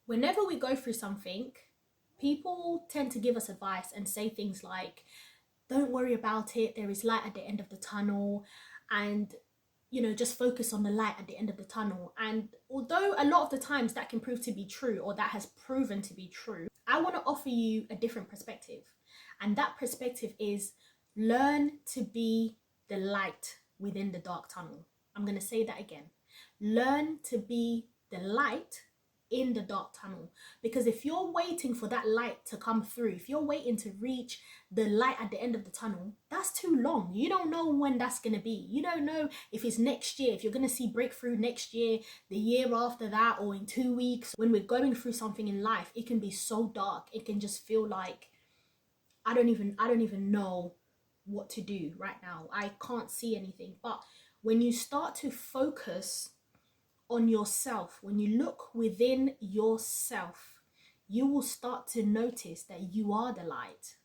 Whenever we go through something, people tend to give us advice and say things like, don't worry about it, there is light at the end of the tunnel, and just focus on the light at the end of the tunnel. And although a lot of the times that can prove to be true, or that has proven to be true, I want to offer you a different perspective. And that perspective is, learn to be the light within the dark tunnel. I'm going to say that again. Learn to be the light in the dark tunnel. Because if you're waiting for that light to come through, if you're waiting to reach the light at the end of the tunnel, that's too long. You don't know when that's going to be. You don't know if it's next year, if you're going to see breakthrough next year, the year after that, or in 2 weeks. When we're going through something in life, it can be so dark. It can just feel like I don't even know what to do right now. I can't see anything. But when you start to focus on yourself, when you look within yourself, you will start to notice that you are the light.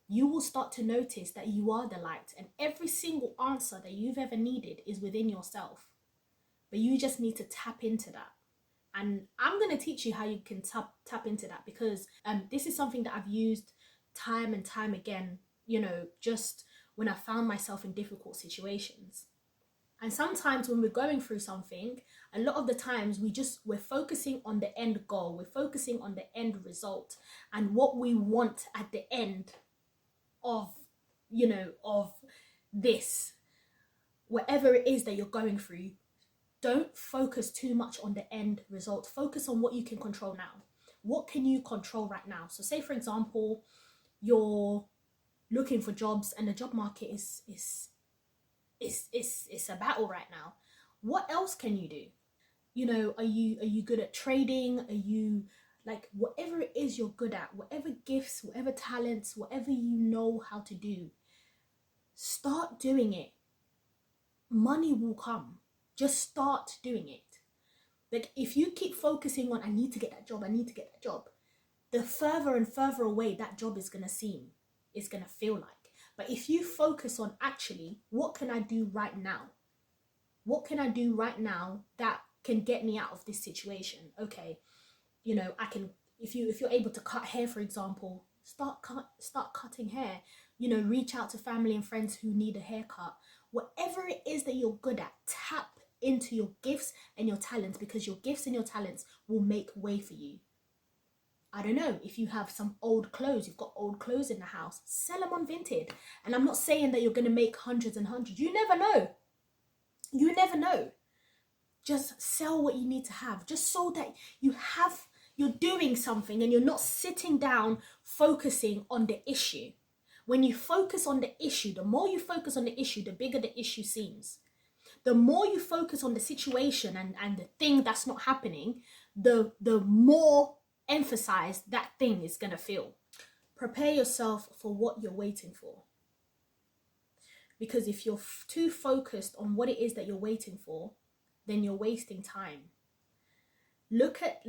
You will start to notice that you are the light, and every single answer that you've ever needed is within yourself. But you just need to tap into that. And I'm going to teach you how you can tap into that, because this is something that I've used time and time again, just when I found myself in difficult situations. And sometimes when we're going through something, a lot of the times we're focusing on the end goal. We're focusing on the end result and what we want at the end of this, whatever it is that you're going through. Don't focus too much on the end result. Focus on what you can control now. What can you control right now? So say, for example, you're looking for jobs and the job market is a battle right now. What else can you do? Are you good at trading? Are you, like, whatever it is you're good at, whatever gifts, whatever talents, whatever you know how to do, start doing it. Money will come. Just start doing it. Like, if you keep focusing on, I need to get that job, the further and further away that job is gonna seem, it's gonna feel like. But if you focus on, actually, what can I do right now? What can I do right now that can get me out of this situation? Okay, I can, if you're able to cut hair, for example, start cutting hair. Reach out to family and friends who need a haircut. Whatever it is that you're good at, tap into your gifts and your talents, because your gifts and your talents will make way for you. I don't know, if you have some old clothes, you've got old clothes in the house, sell them on Vinted. And I'm not saying that you're going to make hundreds and hundreds. You never know. You never know. Just sell what you need to have, just so that you're doing something and you're not sitting down focusing on the issue. When you focus on the issue, the more you focus on the issue, the bigger the issue seems. The more you focus on the situation and the thing that's not happening, the more emphasized that thing is going to feel. Prepare yourself for what you're waiting for. Because if you're too focused on what it is that you're waiting for, then you're wasting time. Look at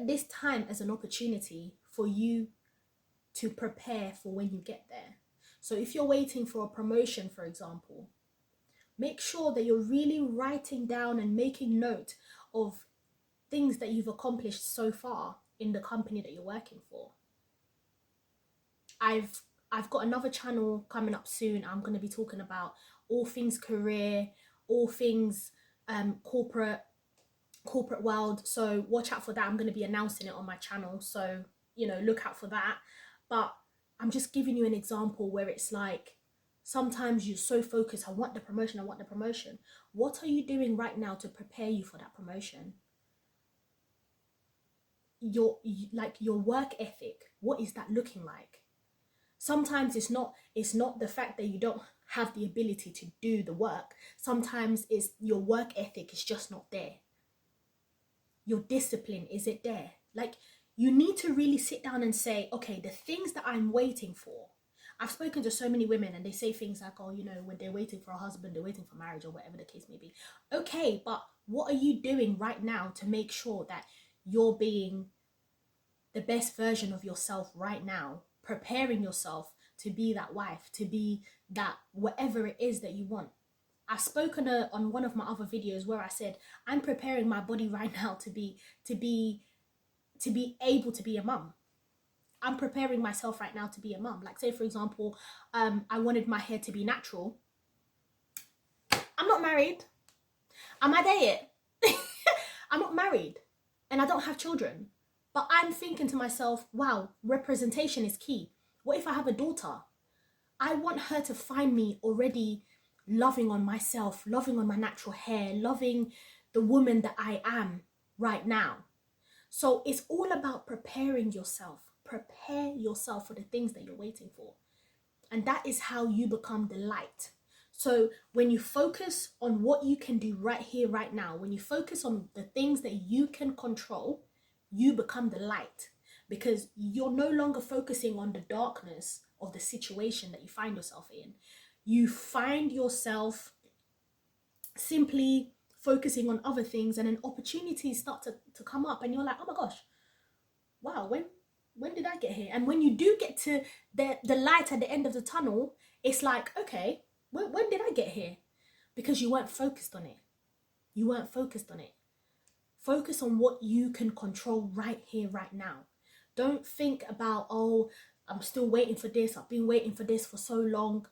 this time as an opportunity for you to prepare for when you get there. So if you're waiting for a promotion, for example, make sure that you're really writing down and making note of things that you've accomplished so far in the company that you're working for. I've got another channel coming up soon. I'm going to be talking about all things career, all things corporate world. So watch out for that. I'm going to be announcing it on my channel. So, look out for that. But I'm just giving you an example where it's like, sometimes you're so focused, I want the promotion. What are you doing right now to prepare you for that promotion? Your work ethic, what is that looking like? Sometimes it's not the fact that you don't have the ability to do the work. Sometimes it's your work ethic is just not there. Your discipline, is it there? Like, you need to really sit down and say, okay, the things that I'm waiting for. I've spoken to so many women and they say things like, oh, when they're waiting for a husband, they're waiting for marriage, or whatever the case may be. Okay, but what are you doing right now to make sure that you're being the best version of yourself right now, preparing yourself to be that wife, to be that whatever it is that you want? I've spoken on one of my other videos where I said, I'm preparing my body right now to be to be able to be a mum. I'm preparing myself right now to be a mum. Like, say for example, I wanted my hair to be natural. I'm not married. Am I there yet? I'm not married and I don't have children. But I'm thinking to myself, wow, representation is key. What if I have a daughter? I want her to find me already loving on myself, loving on my natural hair, loving the woman that I am right now. So it's all about preparing yourself. Prepare yourself for the things that you're waiting for. And that is how you become the light. So when you focus on what you can do right here, right now, when you focus on the things that you can control, you become the light, because you're no longer focusing on the darkness of the situation that you find yourself in. You find yourself simply focusing on other things, and then opportunities start to come up and you're like, oh my gosh, wow, when did I get here? And when you do get to the light at the end of the tunnel, it's like, okay, when did I get here? Because you weren't focused on it. You weren't focused on it. Focus on what you can control right here, right now. Don't think about, oh, I'm still waiting for this. I've been waiting for this for so long.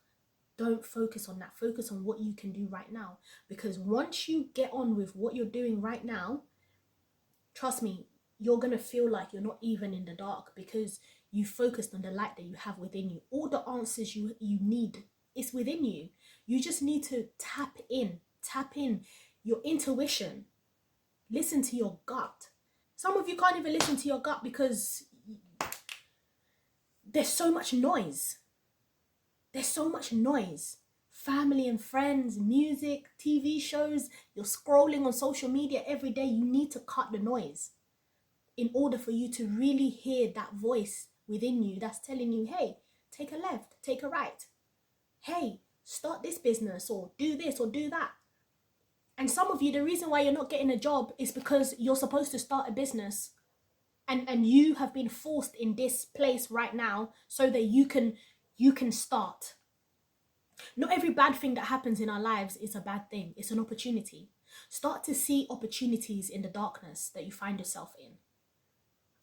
Don't focus on that. Focus on what you can do right now. Because once you get on with what you're doing right now, trust me, you're going to feel like you're not even in the dark, because you focused on the light that you have within you. All the answers you need is within you. You just need to tap in your intuition. Listen to your gut. Some of you can't even listen to your gut because there's so much noise. There's so much noise. Family and friends, music, TV shows, you're scrolling on social media every day. You need to cut the noise in order for you to really hear that voice within you that's telling you, hey, take a left, take a right. Hey, start this business, or do this or do that. And some of you, the reason why you're not getting a job is because you're supposed to start a business, and you have been forced in this place right now so that you can start. Not every bad thing that happens in our lives is a bad thing. It's an opportunity. Start to see opportunities in the darkness that you find yourself in.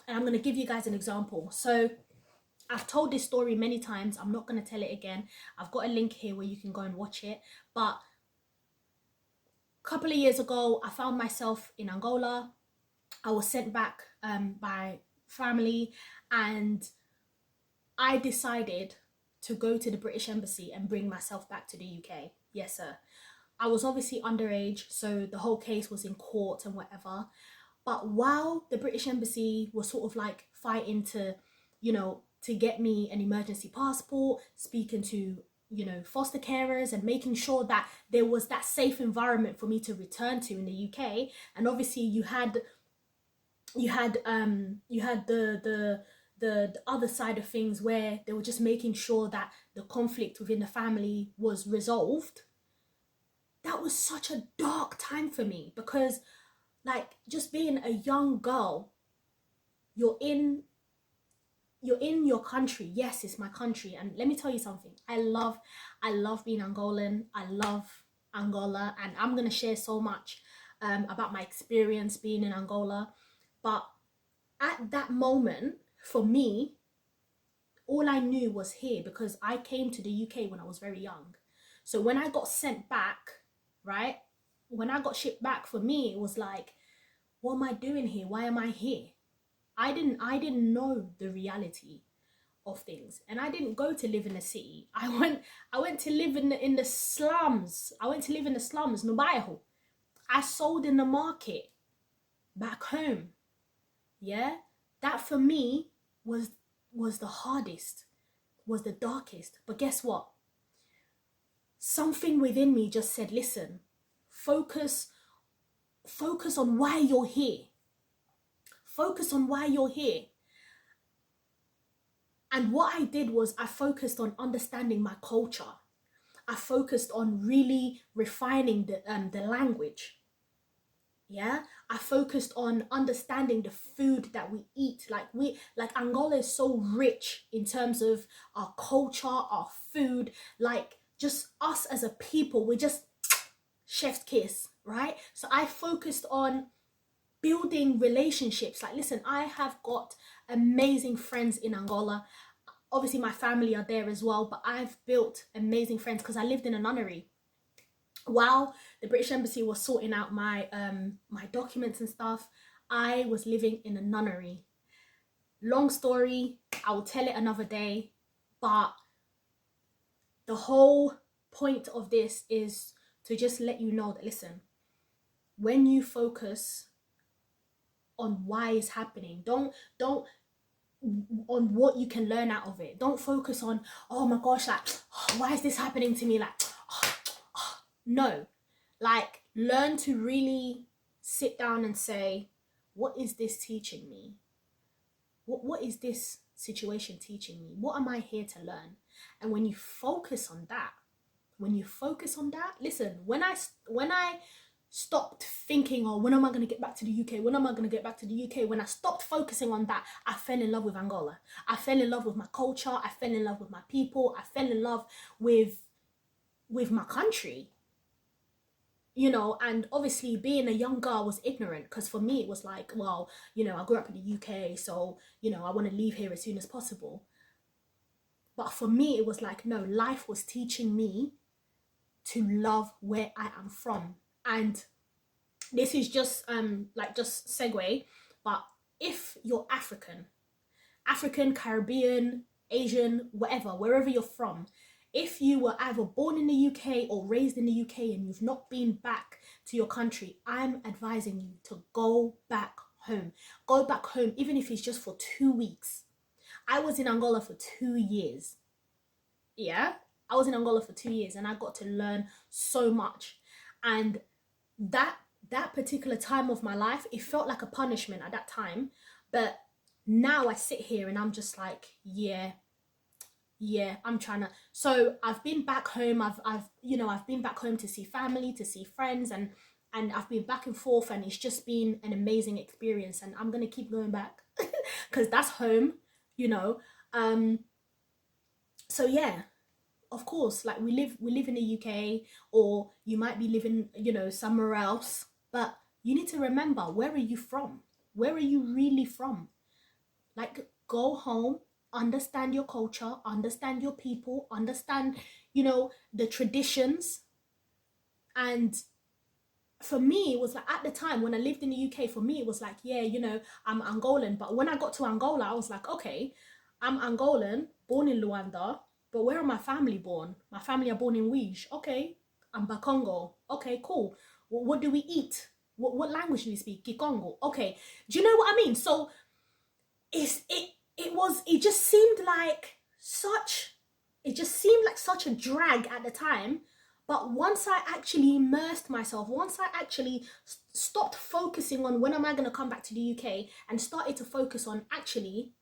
And I'm going to give you guys an example. So I've told this story many times. I'm not going to tell it again. I've got a link here where you can go and watch it. But a couple of years ago, I found myself in Angola. I was sent back by family, and I decided to go to the British Embassy and bring myself back to the UK. Yes, sir. I was obviously underage, so the whole case was in court and whatever. But while the British Embassy was sort of like fighting to, to get me an emergency passport, speaking to, foster carers, and making sure that there was that safe environment for me to return to in the UK. And obviously you had the other side of things where they were just making sure that the conflict within the family was resolved. That was such a dark time for me, because like, just being a young girl, you're in your country. Yes, it's my country, and let me tell you something. I love being Angolan. I love Angola, and I'm gonna share so much about my experience being in Angola. But at that moment, for me, all I knew was here, because I came to the UK when I was very young. So when I got sent back, right, when I got shipped back, for me it was like, what am I doing here? Why am I here? I didn't know the reality of things, and I didn't go to live in the city. I went to live in the slums. I went to live in the slums, no bairro. I sold in the market back home. Yeah, that for me was the hardest, was the darkest. But guess what? Something within me just said, listen, focus on why you're here. Focus on why you're here. And what I did was I focused on understanding my culture. I focused on really refining the language. Yeah, I focused on understanding the food that we eat. Like Angola is so rich in terms of our culture, our food, like just us as a people, we're just chef's kiss, right? So I focused on building relationships. Like, listen, I have got amazing friends in Angola. Obviously my family are there as well, but I've built amazing friends because I lived in a nunnery while the British Embassy was sorting out my my documents and stuff. I was living in a nunnery. Long story, I will tell it another day, but the whole point of this is to just let you know that, listen, when you focus on why it's happening, don't on what you can learn out of it. Don't focus on, oh my gosh, like, oh, why is this happening to me? Like, no, like, learn to really sit down and say, what is this teaching me? What is this situation teaching me? What am I here to learn? And when you focus on that, listen, when I stopped thinking, oh, when am I going to get back to the UK? When am I going to get back to the UK? When I stopped focusing on that, I fell in love with Angola. I fell in love with my culture. I fell in love with my people. I fell in love with my country. You know, and obviously being a young girl was ignorant, because for me it was like, well, you know, I grew up in the UK, so, you know, I want to leave here as soon as possible. But for me it was like, no, life was teaching me to love where I am from. And this is just like, just segue, but if you're African, Caribbean, Asian, whatever, wherever you're from, if you were either born in the UK or raised in the UK and you've not been back to your country, I'm advising you to go back home. Go back home, even if it's just for 2 weeks. I was in Angola for 2 years. Yeah, I was in Angola for 2 years and I got to learn so much. And that particular time of my life, it felt like a punishment at that time. But now I sit here and I'm just like, yeah, I'm trying to. So I've been back home. I've been back home to see family, to see friends, and I've been back and forth, and it's just been an amazing experience. And I'm gonna keep going back because that's home, you know. So yeah, of course, like, we live in the UK, or you might be living, you know, somewhere else, but you need to remember, where are you from? Where are you really from? Like, go home, understand your culture, understand your people, understand, you know, the traditions. And for me, it was like, at the time when I lived in the UK, for me it was like, yeah, you know, I'm Angolan. But when I got to Angola, I was like, okay, I'm Angolan, born in Luanda, but where are my family born? My family are born in Wij. Okay, I'm Bakongo. Okay, cool. What do we eat? What language do we speak? Kikongo. Okay, do you know what I mean? So it just seemed like such a drag at the time. But once I actually immersed myself, once I actually stopped focusing on when am I going to come back to the UK and started to focus on, actually,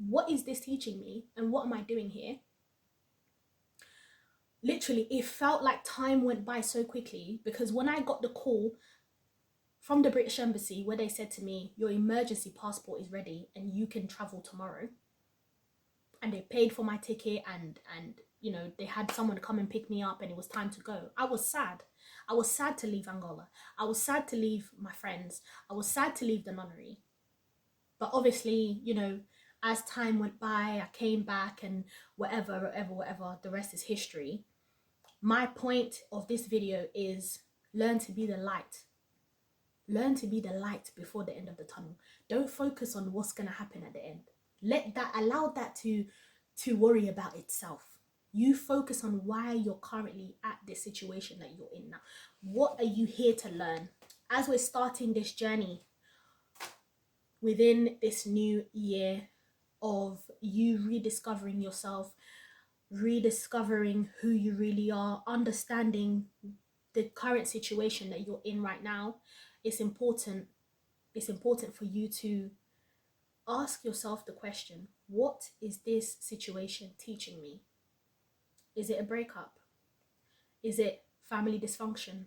what is this teaching me and what am I doing here? Literally, it felt like time went by so quickly, because when I got the call from the British Embassy where they said to me, your emergency passport is ready and you can travel tomorrow, and they paid for my ticket, and you know, they had someone come and pick me up, and it was time to go, I was sad. I was sad to leave Angola. I was sad to leave my friends. I was sad to leave the nunnery. But obviously, you know, as time went by, I came back, and whatever, the rest is history. My point of this video is, learn to be the light. Learn to be the light before the end of the tunnel. Don't focus on what's going to happen at the end. Allow that to worry about itself. You focus on why you're currently at this situation that you're in now. What are you here to learn? As we're starting this journey within this new year of you rediscovering yourself, rediscovering who you really are, understanding the current situation that you're in right now, it's important for you to ask yourself the question, what is this situation teaching me? Is it a breakup? Is it family dysfunction?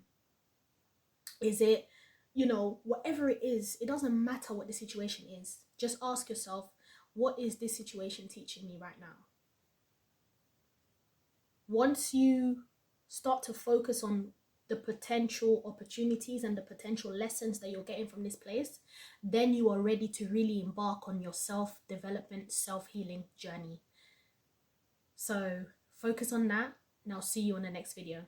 Is it, you know, whatever it is, it doesn't matter what the situation is. Just ask yourself, what is this situation teaching me right now? Once you start to focus on the potential opportunities and the potential lessons that you're getting from this place, then you are ready to really embark on your self-development, self-healing journey. So focus on that, and I'll see you on the next video.